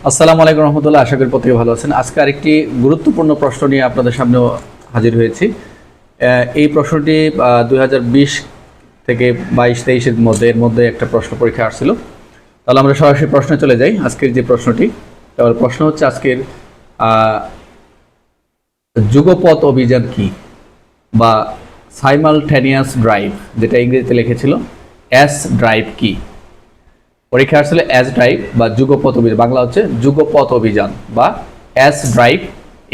আসসালামু আলাইকুম রহমতুল্লাহ। আশা করি প্রত্যেকে ভালো আছেন। আজকে আরেকটি গুরুত্বপূর্ণ প্রশ্ন নিয়ে আপনাদের সামনে হাজির হয়েছি। এই প্রশ্নটি 2020 থেকে 22-23-এর মধ্যে একটা প্রশ্ন পরীক্ষা আসছিল। তাহলে আমরা সরাসরি প্রশ্নে চলে যাই। আজকের যে প্রশ্নটি, তাহলে প্রশ্ন হচ্ছে আজকের যুগপৎ অভিযান কি, বা সাইমালটেনিয়াস ড্রাইভ, যেটা ইংরেজিতে লিখেছিল এস ড্রাইভ কি। পরীক্ষা আসলে এস ড্রাইভ বা যুগপথ অভিযান, বাংলা হচ্ছে যুগপথ অভিযান বা এস ড্রাইভ,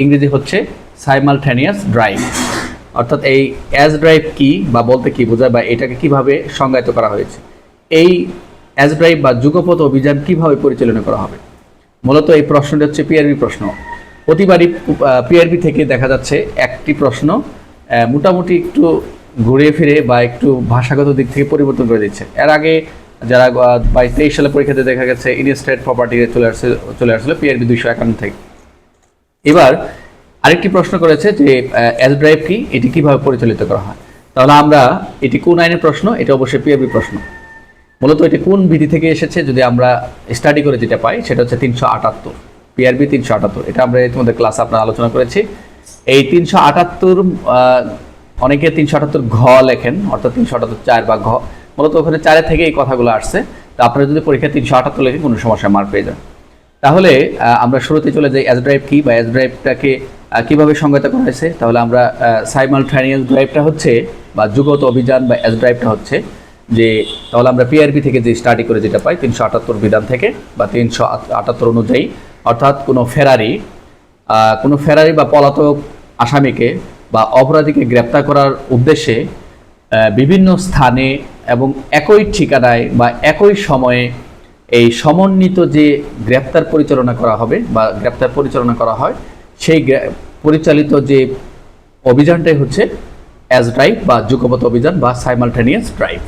ইংরেজি হচ্ছে সাইমালটেনিয়াস ড্রাইভ। অর্থাৎ এই এস ড্রাইভ কি বা বলতে কি বোঝায় বা এটাকে কিভাবে সংজ্ঞায়িত করা হয়েছে, এই এস ড্রাইভ বা যুগপথ অভিযান কিভাবে পরিচালনা করা হবে। মূলত এই প্রশ্নটি হচ্ছে পিআরবি প্রশ্ন। প্রতিবারই পিআরবি থেকে দেখা যাচ্ছে একটি প্রশ্ন মোটামুটি একটু ঘুরিয়ে ফিরে বা একটু ভাষাগত দিক থেকে পরিবর্তন করে দিচ্ছে। এর আগে যারা 22-23 সালে পরীক্ষাতে দেখা গেছে ইনস্টেট প্রপার্টি চলে আসছিল পিআরবি 251 থেকে। এবার আরেকটি প্রশ্ন করেছে যে এস ড্রাইভ কি, এটি কিভাবে পরিচালিত করা হয়। তাহলে আমরা এটি কোন আইনের প্রশ্ন, এটা অবশ্যই পিআরবি প্রশ্ন। মূলত এটি কোন বিধি থেকে এসেছে যদি আমরা স্টাডি করে যেটা পাই, সেটা হচ্ছে 378 পিআরবি 378। এটা আমরা ইতিমধ্যে ক্লাসে আপনারা আলোচনা করেছি। এই 378 অনেকে 378 ঘ লেখেন, অর্থাৎ 378 বা ঘ, মূলত ওখানে 4 থেকে এই কথাগুলো আসছে। তো আপনারা যদি পরীক্ষায় 378 লেখেন কোনো সমস্যা মার্ক পেয়ে যান। তাহলে আমরা শুরুতে চলে যাই এস ড্রাইভ কি বা এস ড্রাইভটাকে কিভাবে সংজ্ঞায়িত করা হয়েছে। তাহলে আমরা সাইমালটেনিয়াস ড্রাইভটা হচ্ছে বা যুগত অভিযান বা এস ড্রাইভটা হচ্ছে যে, তাহলে আমরা পিআরবি থেকে যে স্টাডি করে যেটা পাই 378 বিধান থেকে বা 378 অনুযায়ী, অর্থাৎ কোনো ফেরারি বা পলাতক আসামিকে বা অপরাধীকে গ্রেপ্তার করার উদ্দেশ্যে বিভিন্ন স্থানে এবং একই ঠিকানায় বা একই সময়ে এই সমন্বিত যে গ্রেপ্তার পরিচালনা করা হবে বা গ্রেপ্তার পরিচালনা করা হয়, সেই পরিচালিত যে অভিযানটাই হচ্ছে এস ড্রাইভ বা যুগপৎ অভিযান বা সাইমালটেনিয়াস ড্রাইভ।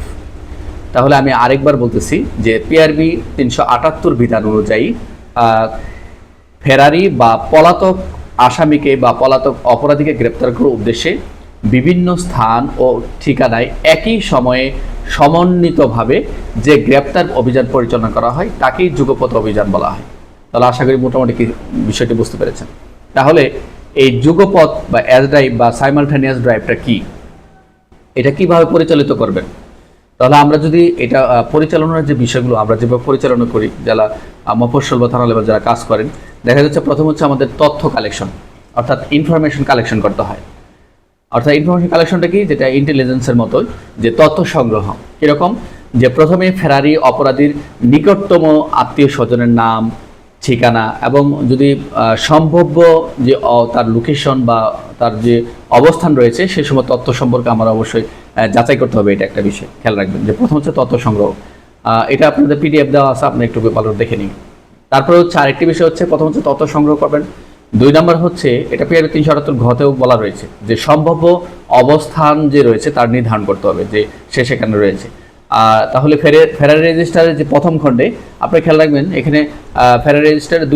তাহলে আমি আরেকবার বলতেছি যে পিআরবি 378 বিধান অনুযায়ী ফেরারি বা পলাতক আসামিকে বা পলাতক অপরাধীকে গ্রেপ্তার করার উদ্দেশ্যে বিভিন্ন স্থান ও ঠিকানায় একই সময়ে সমন্বিতভাবে যে গ্রেপ্তার অভিযান পরিচালনা করা হয় তাকেই যুগপৎ অভিযান বলা হয়। তাহলে আশা করি মোটামুটি কি বিষয়টি বুঝতে পেরেছেন। তাহলে এই যুগপৎ বা এস ড্রাইভ বা সাইমালটেনিয়াস ড্রাইভটা কি, এটা কিভাবে পরিচালিত করবেন। তাহলে আমরা যদি এটা পরিচালনার যে বিষয়গুলো আমরা যেভাবে পরিচালনা করি, যারা মফস্বল বা থানা লেভেল যারা কাজ করেন, দেখা যাচ্ছে প্রথম হচ্ছে আমাদের তথ্য কালেকশন, অর্থাৎ ইনফরমেশন কালেকশন করতে হয়। অর্থাৎ ইনফরমেশন কালেকশনটা কি, যেটা ইন্টেলিজেন্সের মতোই, যে তথ্য সংগ্রহ কীরকম, যে প্রথমে ফেরারি অপরাধীর নিকটতম আত্মীয় স্বজনের নাম, ঠিকানা এবং যদি সম্ভাব্য যে তার লোকেশন বা তার যে অবস্থান রয়েছে সে সময় তথ্য সম্পর্কে আমরা অবশ্যই যাচাই করতে হবে। এটা একটা বিষয় খেয়াল রাখবেন যে প্রথম হচ্ছে তথ্য সংগ্রহ। এটা আপনাদের পিডিএফ দেওয়া আছে, আপনি একটু ভালো দেখে নিন। তারপরে হচ্ছে আরেকটি বিষয় হচ্ছে প্রথম হচ্ছে তথ্য সংগ্রহ করবেন। 2 নম্বর হচ্ছে এটা পিআরবি 378 ঘতেও বলা রয়েছে যে সম্ভাব্য অবস্থান যে রয়েছে তার নির্ধারণ করতে হবে যে সে সেখানে রয়েছে। তাহলে ফেরারি রেজিস্টারের যে প্রথম খণ্ডে আপনি খেয়াল রাখবেন, এখানে ফেরারি রেজিস্টারের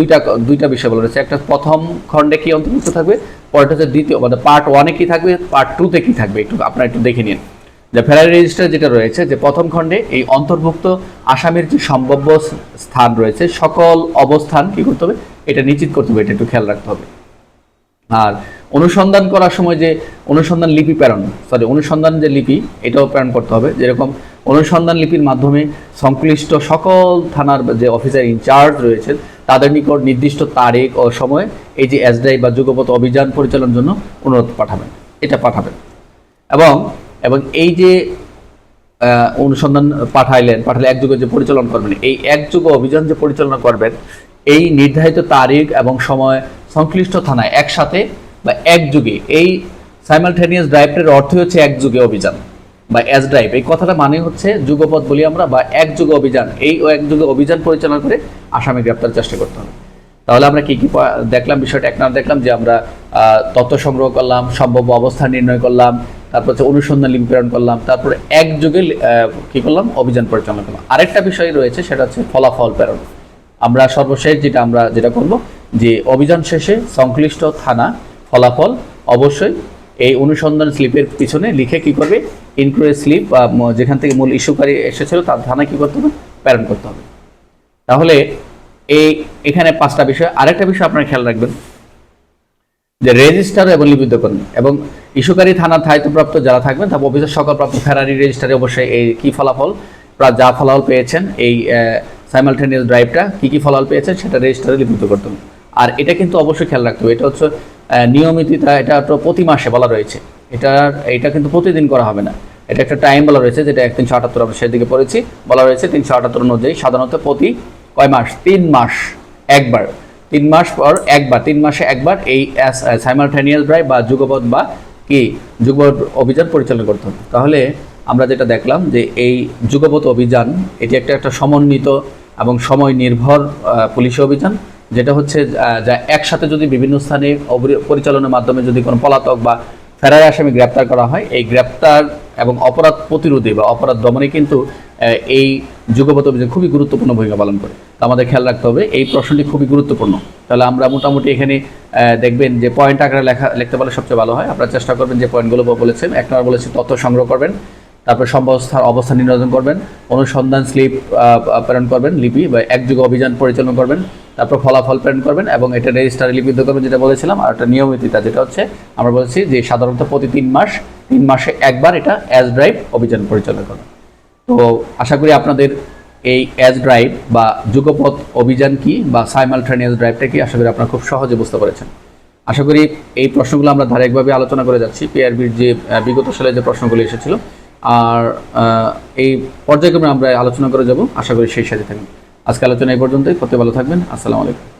দুইটা বিষয় বলা রয়েছে। একটা প্রথম খণ্ডে কি অন্তর্ভুক্ত থাকবে, পরেরটা হচ্ছে দ্বিতীয় মানে পার্ট 1-এ কি থাকবে, পার্ট 2-তে কি থাকবে, আপনারা একটু দেখে নিন। যে ফেরারি রেজিস্টার যেটা রয়েছে যে প্রথম খণ্ডে এই অন্তর্ভুক্ত আসামির যে সম্ভাব্য স্থান রয়েছে সকল অবস্থান কি করতে হবে, এটা নিশ্চিত করতে হবে, এটা একটু খেয়াল রাখতে হবে। আর অনুসন্ধান করার সময় যে অনুসন্ধান যে লিপি এটাও প্রেরণ করতে হবে। যেরকম অনুসন্ধান লিপির মাধ্যমে সংশ্লিষ্ট সকল থানার যে অফিসার ইনচার্জ রয়েছেন তাদের নিকট নির্দিষ্ট তারিখ ও সময় এই যে এস ড্রাইভ বা যুগপৎ অভিযান পরিচালনার জন্য অনুরোধ পাঠাবেন। এবং এই যে অনুসন্ধান পাঠালে একযোগে যে পরিচালনা করবেন, এই একযোগে অভিযান যে পরিচালনা করবেন, এই নির্ধারিত তারিখ এবং সময় সংশ্লিষ্ট থানায় একসাথে বা একযোগে, এই সাইমালটেনিয়াস ড্রাইভের অর্থ হচ্ছে একযোগে অভিযান বা এস ড্রাইভ। এই কথাটা মানে হচ্ছে যুগপৎ বলি আমরা বা একযোগে অভিযান, এই একযোগে অভিযান পরিচালনা করে আসামি গ্রেপ্তার চেষ্টা করতে হবে। তাহলে আমরা কি দেখলাম, বিষয়টা এক নাম দেখলাম যে আমরা তথ্য সংগ্রহ করলাম, সম্ভাব্য অবস্থান নির্ণয় করলাম, তারপর হচ্ছে অনুসন্ধান লিপি প্রেরণ করলাম, তারপরে একযোগে কি করলাম, অভিযান পরিচালনা করলাম। আরেকটা বিষয় রয়েছে সেটা হচ্ছে ফলাফল প্রেরণ। আমরা সর্বশেষ যেটা করব যে অভিযান শেষে সংশ্লিষ্ট থানা ফলাফল অবশ্যই এই অনুসন্ধান স্লিপের পিছনে লিখে কি করবে, ইনকোয়ারি স্লিপ বা যেখান থেকে মূল ইস্যুকারী এসেছিল তার থানায় কি করতে হবে, প্রেরণ করতে হবে। তাহলে এখানে 5টা বিষয়। আরেকটা বিষয় আপনারা খেয়াল রাখবেন যে রেজিস্টার এবং লিপিবদ্ধকরণ এবং ইস্যুকারী থানার দায়িত্বপ্রাপ্ত যারা থাকবেন তা অফিসের সকল প্রাপ্ত ফেরারি রেজিস্টারে অবশ্যই এই কি ফলাফল যা ফলাফল পেয়েছেন এই সাইমালটেনিয়াস ড্রাইভটা কি ফলাফল পেয়েছেন সেটা রেজিস্টারে লিপিবদ্ধ করতে হবে। আর এটা কিন্তু অবশ্যই খেয়াল রাখতে হবে, এটা হচ্ছে নিয়মিততা, এটা তো প্রতি মাসে বলা রয়েছে, এটা কিন্তু প্রতিদিন করা হবে না। এটা একটা টাইম বলা রয়েছে, যেটা 378 আমরা সেদিকে পড়েছি, বলা রয়েছে 378 অনুযায়ী সাধারণত প্রতি কয় মাস, 3 মাস একবার, 3 মাস পর একবার, 3 মাসে একবার এই সাইমালটেনিয়াস ড্রাইভ বা যুগপৎ বা কি যুগপৎ অভিযান পরিচালনা করতে হবে। তাহলে আমরা যেটা দেখলাম যে এই যুগপৎ অভিযান এটি একটা সমন্বিত এবং সময় নির্ভর পুলিশি অভিযান, যেটা হচ্ছে যা একসাথে যদি বিভিন্ন স্থানে পরিচালনার মাধ্যমে যদি কোনো পলাতক বা ফেরারি আসামি গ্রেপ্তার করা হয়, এই গ্রেপ্তার এবং অপরাধ প্রতিরোধে বা অপরাধ দমনে কিন্তু এই যুগপৎ অভিযান খুবই গুরুত্বপূর্ণ ভূমিকা পালন করে। তো আমাদের খেয়াল রাখতে হবে এই প্রশ্নটি খুবই গুরুত্বপূর্ণ। তাহলে আমরা মোটামুটি এখানে দেখবেন যে পয়েন্ট আকারে লিখতে পারলে সবচেয়ে ভালো হয়। আপনারা চেষ্টা করবেন যে পয়েন্টগুলো বলেছেন। 1 নম্বর বলেছি তথ্য সংগ্রহ করবেন, তারপর অবস্থান নির্ধারণ করবেন, অনুসন্ধান স্লিপ প্রেরণ করবেন, লিপি বা একযুগ অভিযান পরিচালনা করবেন, তারপর ফলাফল প্রেরণ করবেন এবং এটা রেজিস্টারে লিপিবদ্ধ করবেন যেটা বলেছিলাম। আর একটা নিয়মিততা যেটা হচ্ছে আমরা বলেছি যে সাধারণত প্রতি 3 মাসে একবার এটা অ্যাজ ড্রাইভ অভিযান পরিচালনা করবেন। তো আশা করি আপনাদের এই অ্যাজ ড্রাইভ বা যুগপৎ অভিযান কি বা সাইমালটেনিয়াস ড্রাইভটা কি আশা করি আপনারা খুব সহজে বুঝতে পেরেছেন। আশা করি এই প্রশ্নগুলো আমরা ধারাবাহিকভাবে আলোচনা করে যাচ্ছি, পিআরবির যে বিগত সালে যে প্রশ্নগুলো এসেছিল, আর এই পর্যায়ক্রমে আমরা আলোচনা করে যাব। আশা করি সেই সাথে থাকবেন। আজকে আলোচনা এই পর্যন্তই। করতে ভালো থাকবেন। আসসালামু আলাইকুম।